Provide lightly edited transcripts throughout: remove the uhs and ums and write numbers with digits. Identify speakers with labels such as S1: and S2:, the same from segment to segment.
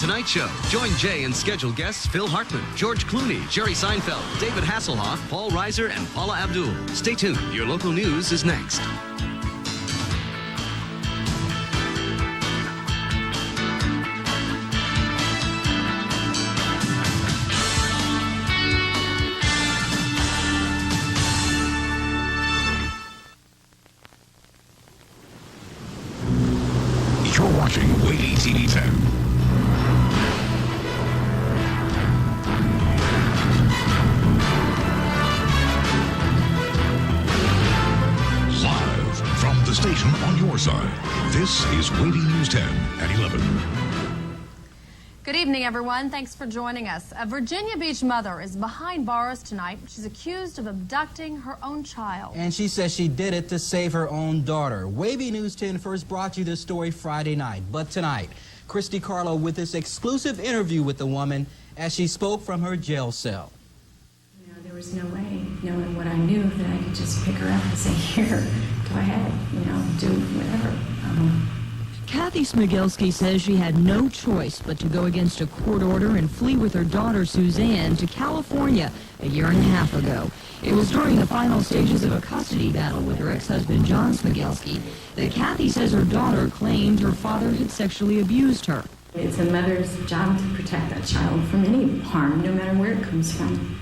S1: Tonight Show. Join Jay and scheduled guests Phil Hartman, George Clooney, Jerry Seinfeld, David Hasselhoff, Paul Reiser, and Paula Abdul. Stay tuned. Your local news is next.
S2: You're watching WAVY TV 10. Live from the station on your side, this is WAVY News 10 at 11.
S3: Good evening, everyone. Thanks for joining us. A Virginia Beach mother is behind bars tonight. She's accused of abducting her own child.
S4: And she says she did it to save her own daughter. WAVY News 10 first brought you this story Friday night. But tonight, Christy Carlo with this exclusive interview with the woman as she spoke from her jail cell.
S5: You know, there was no way, knowing what I knew, that I could just pick her up and say, here, go ahead, do whatever.
S6: Kathy Smigelski says she had no choice but to go against a court order and flee with her daughter Suzanne to California a year and a half ago. It was during the final stages of a custody battle with her ex-husband John Smigelski that Kathy says her daughter claimed her father had sexually abused her.
S5: It's a mother's job to protect that child from any harm, no matter where it comes from.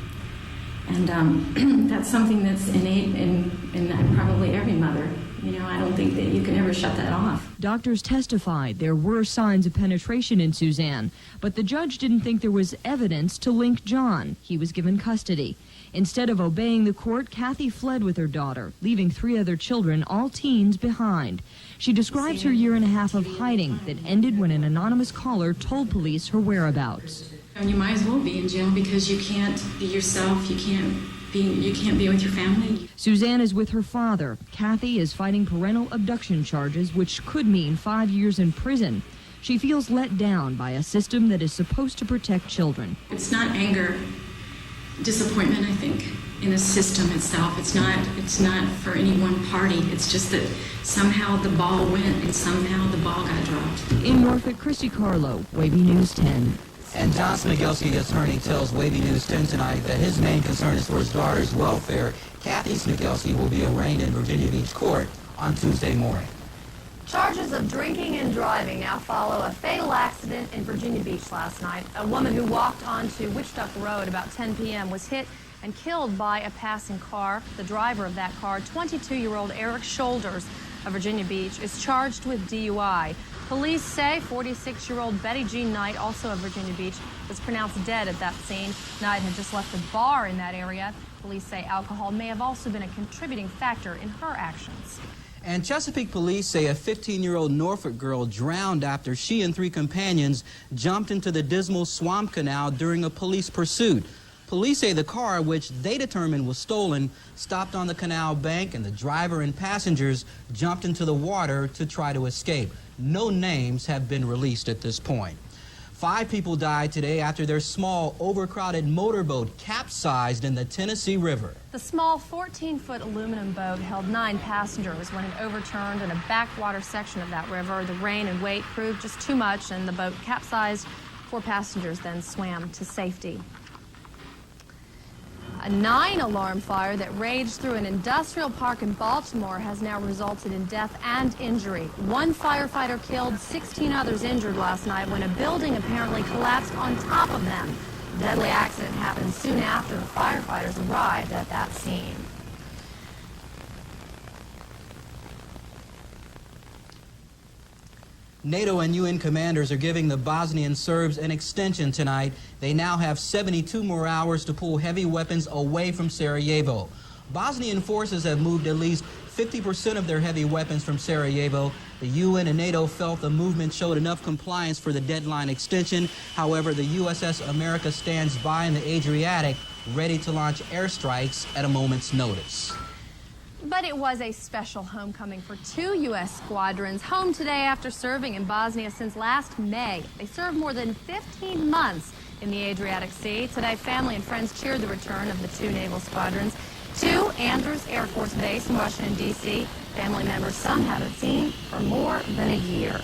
S5: And that's something that's innate in probably every mother. I don't think that you can ever shut that off.
S6: Doctors testified there were signs of penetration in Suzanne, but the judge didn't think there was evidence to link John. He was given custody. Instead of obeying the court, Kathy fled with her daughter, leaving 3 other children, all teens, behind. She describes her year and a half of hiding that ended when an anonymous caller told police her whereabouts.
S5: And you might as well be in jail because you can't be yourself, you can't be with your family.
S6: Suzanne is with her father. Kathy is fighting parental abduction charges, which could mean 5 years in prison. She feels let down by a system that is supposed to protect children.
S5: It's not anger, disappointment, I think, in the system itself. It's not for any one party. It's just that somehow the ball went and somehow the ball got dropped.
S6: In Norfolk, Christy Carlo, WAVY News 10.
S4: And John Smigelski, attorney, tells WAVY News 10 tonight that his main concern is for his daughter's welfare. Kathy Smigelski will be arraigned in Virginia Beach court on Tuesday morning.
S3: Charges of drinking and driving now follow a fatal accident in Virginia Beach last night. A woman who walked onto Witch Duck Road about 10 p.m. was hit and killed by a passing car. The driver of that car, 22-year-old Eric Shoulders of Virginia Beach, is charged with DUI. Police say 46-year-old Betty Jean Knight, also of Virginia Beach, was pronounced dead at that scene. Knight had just left a bar in that area. Police say alcohol may have also been a contributing factor in her actions.
S4: And Chesapeake police say a 15-year-old Norfolk girl drowned after she and 3 companions jumped into the dismal swamp canal during a police pursuit. Police say the car, which they determined was stolen, stopped on the canal bank and the driver and passengers jumped into the water to try to escape. No names have been released at this point. 5 people died today after their small, overcrowded motorboat capsized in the Tennessee River.
S3: The small 14-foot aluminum boat held 9 passengers when it overturned in a backwater section of that river. The rain and weight proved just too much, and the boat capsized. 4 passengers then swam to safety. A 9-alarm fire that raged through an industrial park in Baltimore has now resulted in death and injury. 1 firefighter killed, 16 others injured last night when a building apparently collapsed on top of them. The deadly accident happened soon after the firefighters arrived at that scene.
S4: NATO and UN commanders are giving the Bosnian Serbs an extension tonight. They now have 72 more hours to pull heavy weapons away from Sarajevo. Bosnian forces have moved at least 50% of their heavy weapons from Sarajevo. The UN and NATO felt the movement showed enough compliance for the deadline extension. However, the USS America stands by in the Adriatic, ready to launch airstrikes at a moment's notice.
S3: But it was a special homecoming for 2 U.S. squadrons, home today after serving in Bosnia since last May. They served more than 15 months in the Adriatic Sea. Today, family and friends cheered the return of the 2 naval squadrons to Andrews Air Force Base in Washington, D.C. Family members some haven't seen for more than a year.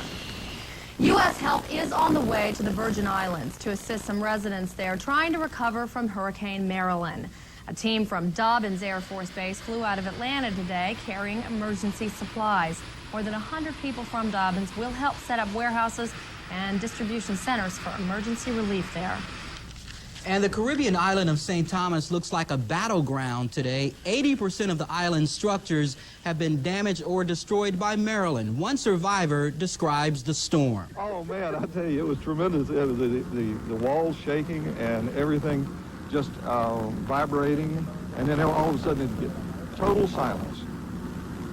S3: U.S. help is on the way to the Virgin Islands to assist some residents there trying to recover from Hurricane Marilyn. A team from Dobbins Air Force Base flew out of Atlanta today carrying emergency supplies. More than 100 people from Dobbins will help set up warehouses and distribution centers for emergency relief there.
S4: And the Caribbean island of St. Thomas looks like a battleground today. 80% of the island's structures have been damaged or destroyed by Marilyn. One survivor describes the storm.
S7: Oh, man, I tell you, it was tremendous. It was the walls shaking and everything just vibrating. And then all of a sudden it'd get total silence.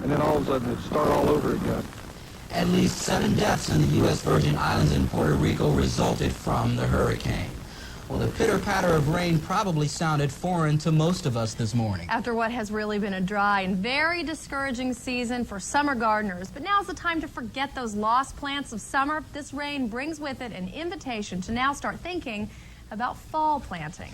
S7: And then all of a sudden it'd start all over again.
S4: At least 7 deaths in the U.S. Virgin Islands and Puerto Rico resulted from the hurricane. Well, the pitter-patter of rain probably sounded foreign to most of us this morning.
S3: After what has really been a dry and very discouraging season for summer gardeners. But now's the time to forget those lost plants of summer. This rain brings with it an invitation to now start thinking about fall planting.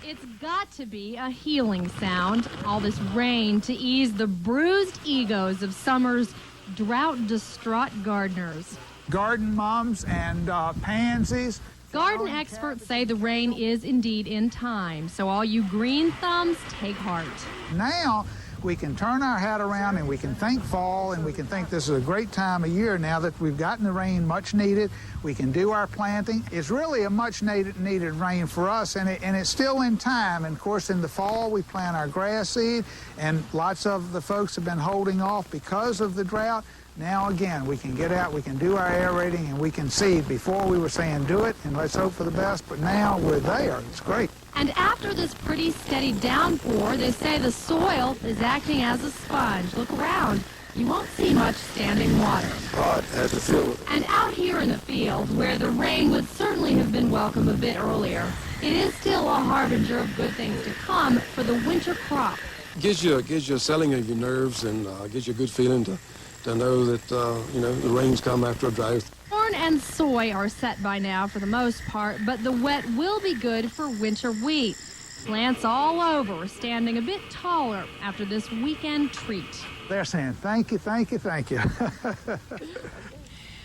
S3: It's got to be a healing sound, all this rain to ease the bruised egos of summer's drought-distraught gardeners.
S8: Garden mums and pansies.
S3: Garden experts say the rain is indeed in time, so all you green thumbs, take heart.
S8: Now we can turn our hat around and we can think fall, and we can think this is a great time of year now that we've gotten the rain much needed. We can do our planting. It's really a much needed rain for us, and it's still in time. And of course in the fall we plant our grass seed, and lots of the folks have been holding off because of the drought. Now again, we can get out, we can do our aerating, and we can seed. Before we were saying do it and let's hope for the best, but now we're there. It's great.
S3: And after this pretty steady downpour, they say the soil is acting as a sponge. Look around. You won't see much standing water.
S7: God had to feel it.
S3: And out here in the field, where the rain would certainly have been welcome a bit earlier, it is still a harbinger of good things to come for the winter crop.
S9: Gives you a settling of your nerves, and gives you a good feeling to know that, the rain's come after a drought.
S3: Corn and soy are set by now for the most part, but the wet will be good for winter wheat. Plants all over are standing a bit taller after this weekend treat.
S8: They're saying thank you, thank you, thank you.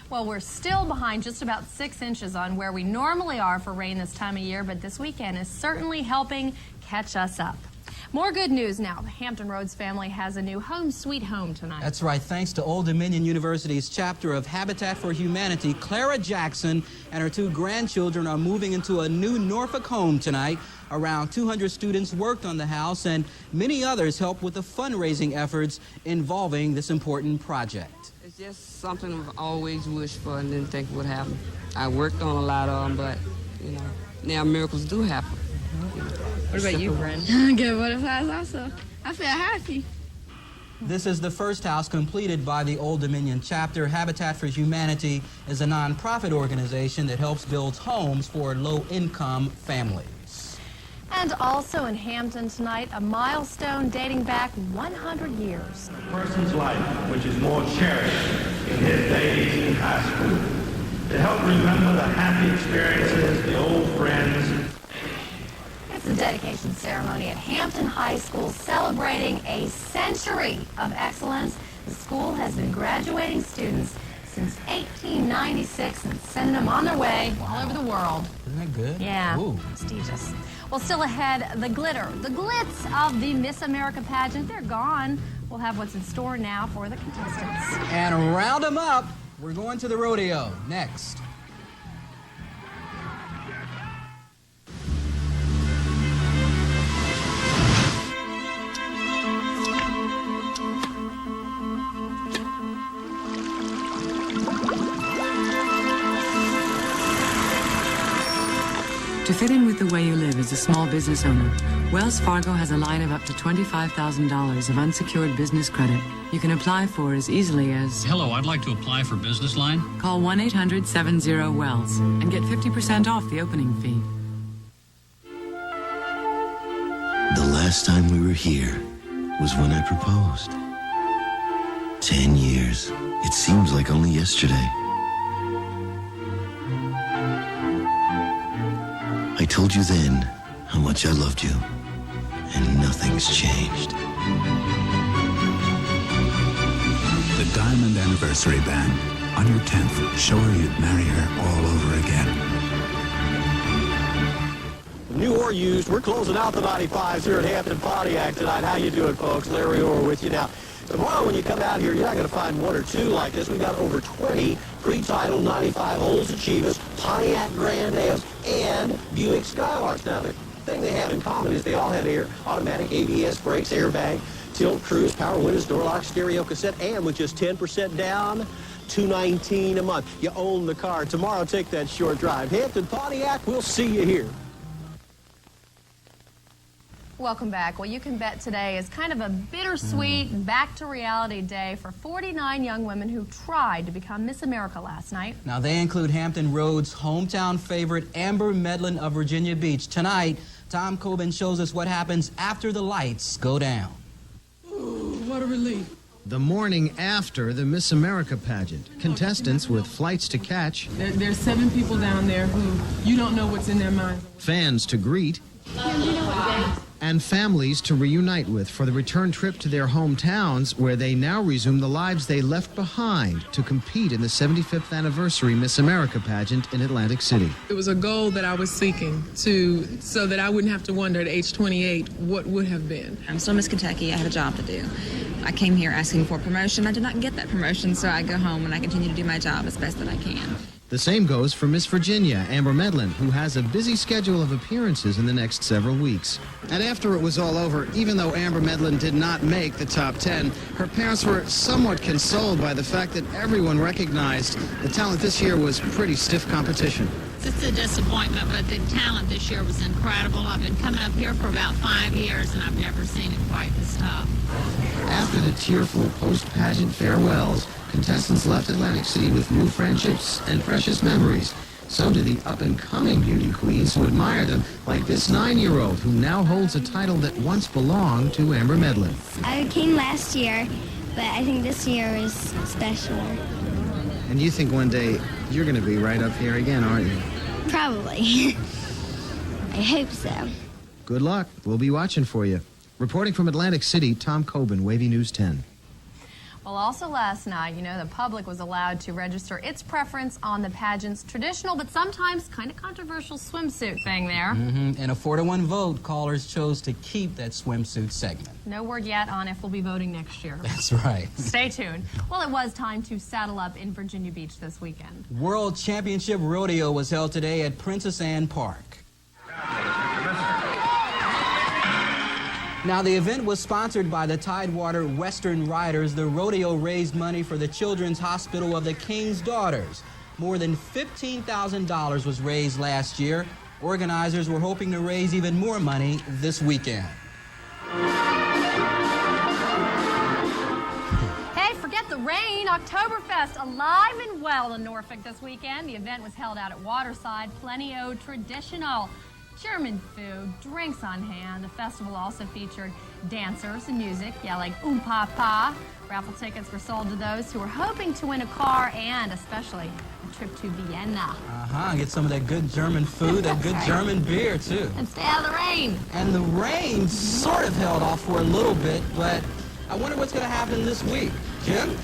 S3: Well, we're still behind just about 6 inches on where we normally are for rain this time of year, but this weekend is certainly helping catch us up. More good news now. The Hampton Roads family has a new home sweet home tonight.
S4: That's right. Thanks to Old Dominion University's chapter of Habitat for Humanity, Clara Jackson and her 2 grandchildren are moving into a new Norfolk home tonight. Around 200 students worked on the house, and many others helped with the fundraising efforts involving this important project.
S10: It's just something I've always wished for and didn't think would happen. I worked on a lot of them, but, now miracles do happen.
S11: What about you, Brent?
S12: Good butterflies also. I feel happy.
S4: This is the first house completed by the Old Dominion chapter. Habitat for Humanity is a nonprofit organization that helps build homes for low-income families.
S3: And also in Hampton tonight, a milestone dating back 100 years.
S13: A person's life, which is more cherished in his days in high school, to help remember the happy experiences, the old friends.
S3: It's the dedication ceremony at Hampton High School celebrating a century of excellence. The school has been graduating students since 1896 and sending them on their way all over the world.
S4: Isn't that good?
S3: Yeah,
S4: Ooh.
S3: Prestigious. Well, still ahead, the glitter, the glitz of the Miss America pageant, they're gone. We'll have what's in store now for the contestants.
S4: And round them up. We're going to the rodeo next.
S14: To fit in with the way you live as a small business owner, Wells Fargo has a line of up to $25,000 of unsecured business credit you can apply for as easily as...
S15: Hello, I'd like to apply for business line.
S14: Call 1-800-70-WELLS and get 50% off the opening fee.
S16: The last time we were here was when I proposed. 10 years. It seems like only yesterday. I told you then how much I loved you, and nothing's changed.
S17: The Diamond Anniversary Band. On your 10th, show her you'd marry her all over again.
S18: New or used, we're closing out the 95s here at Hampton Pontiac tonight. How you doing, folks? Larry Orr with you now. Tomorrow when you come out here, you're not going to find one or two like this. We've got over 20 pre-title 95 Olds Achievas, Pontiac Grand Ams, and Buick Skylarks. Now, the thing they have in common is they all have automatic ABS brakes, airbag, tilt, cruise, power windows, door lock, stereo, cassette, and with just 10% down, $219 a month. You own the car. Tomorrow, take that short drive. Hampton Pontiac, we'll see you here.
S3: Welcome back. Well, you can bet today is kind of a bittersweet back-to-reality day for 49 young women who tried to become Miss America last night.
S4: Now, they include Hampton Roads' hometown favorite, Amber Medlin of Virginia Beach. Tonight, Tom Coben shows us what happens after the lights go down.
S19: Ooh, what a relief.
S20: The morning after the Miss America pageant. Contestants with flights to catch.
S19: There's 7 people down there who you don't know what's in their minds.
S20: Fans to greet. And families to reunite with for the return trip to their hometowns, where they now resume the lives they left behind to compete in the 75th anniversary Miss America pageant in Atlantic City.
S19: It was a goal that I was seeking so that I wouldn't have to wonder at age 28 what would have been.
S11: I'm still Miss Kentucky. I have a job to do. I came here asking for promotion. I did not get that promotion, so I go home and I continue to do my job as best that I can.
S20: The same goes for Miss Virginia, Amber Medlin, who has a busy schedule of appearances in the next several weeks.
S21: And after it was all over, even though Amber Medlin did not make the top 10, her parents were somewhat consoled by the fact that everyone recognized the talent this year was pretty stiff competition.
S22: It's a disappointment, but the talent this year was incredible. I've been coming up here for about 5 years, and I've never seen it quite this tough.
S16: After the tearful post-pageant farewells, contestants left Atlantic City with new friendships and precious memories. So did the up-and-coming beauty queens who admire them, like this 9-year-old who now holds a title that once belonged to Amber Medlin.
S23: I came last year, but I think this year is special.
S21: And you think one day you're going to be right up here again, aren't you?
S23: Probably. I hope so.
S20: Good luck. We'll be watching for you. Reporting from Atlantic City, Tom Coben, WAVY News 10.
S3: Well, also last night, the public was allowed to register its preference on the pageant's traditional but sometimes kind of controversial swimsuit thing there.
S4: In a 4-to-1 vote, callers chose to keep that swimsuit segment.
S3: No word yet on if we'll be voting next year.
S4: That's right.
S3: Stay tuned. Well, it was time to saddle up in Virginia Beach this weekend.
S4: World Championship Rodeo was held today at Princess Anne Park. Now, the event was sponsored by the Tidewater Western Riders. The rodeo raised money for the Children's Hospital of the King's Daughters. More than $15,000 was raised last year. Organizers were hoping to raise even more money this weekend.
S3: Hey, forget the rain. Oktoberfest alive and well in Norfolk this weekend. The event was held out at Waterside. Plenty o' traditional German food, drinks on hand. The festival also featured dancers and music, like pa. Raffle tickets were sold to those who were hoping to win a car and especially a trip to Vienna.
S4: Get some of that good German food, that good German beer, too.
S3: And stay out of the rain.
S4: And the rain sort of held off for a little bit, but I wonder what's going to happen this week. Jim?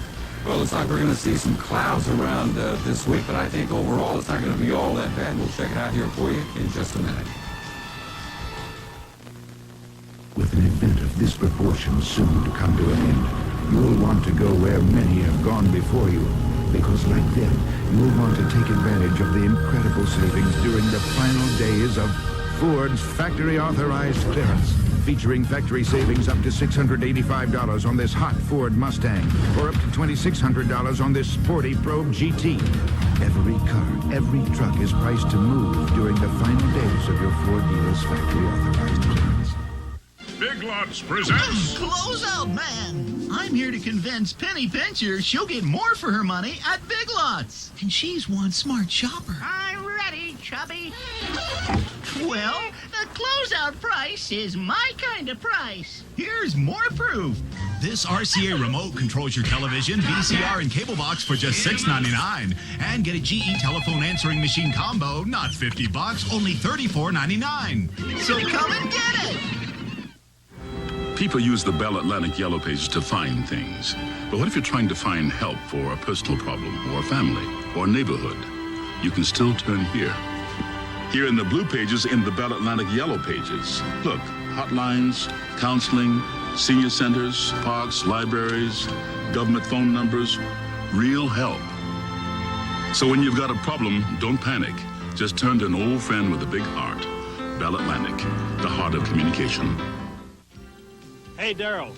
S24: Well, looks like we're going to see some clouds around this week, but I think overall it's not going to be all that bad. We'll check it out here for you in just a minute.
S17: With an event of this proportion soon to come to an end, you'll want to go where many have gone before you, because like them, you'll want to take advantage of the incredible savings during the final days of Ford's factory-authorized clearance, featuring factory savings up to $685 on this hot Ford Mustang, or up to $2,600 on this sporty Probe GT. Every car, every truck is priced to move during the final days of your Ford dealer's factory-authorized clearance.
S2: Big Lots presents...
S25: Closeout Man! I'm here to convince Penny Pincher she'll get more for her money at Big Lots. And she's one smart shopper.
S26: I'm ready, Chubby.
S25: Well, the closeout price is my kind of price. Here's more proof.
S27: This RCA remote controls your television, VCR, and cable box for just $6.99. And get a GE telephone answering machine combo, not $50, only $34.99.
S25: So come and get it!
S1: People use the Bell Atlantic Yellow Pages to find things. But what if you're trying to find help for a personal problem, or a family, or a neighborhood? You can still turn here. Here in the blue pages, in the Bell Atlantic Yellow Pages. Look, hotlines, counseling, senior centers, parks, libraries, government phone numbers, real help. So when you've got a problem, don't panic. Just turn to an old friend with a big heart. Bell Atlantic, the heart of communication.
S5: Hey, Daryl,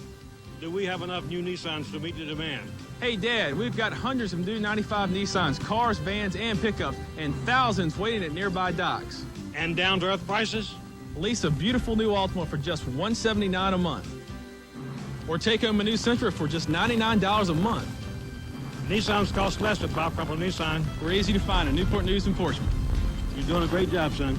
S5: do we have enough new Nissans to meet the demand?
S6: Hey, Dad, we've got hundreds of new 95 Nissans, cars, vans, and pickups, and thousands waiting at nearby docks.
S5: And down-to-earth prices?
S6: Lease a beautiful new Altima for just $179 a month. Or take home a new Sentra for just $99 a month.
S5: Nissans cost less at Bob Crumple Nissan.
S6: We're easy to find in Newport News and Portsmouth.
S5: You're doing a great job, son.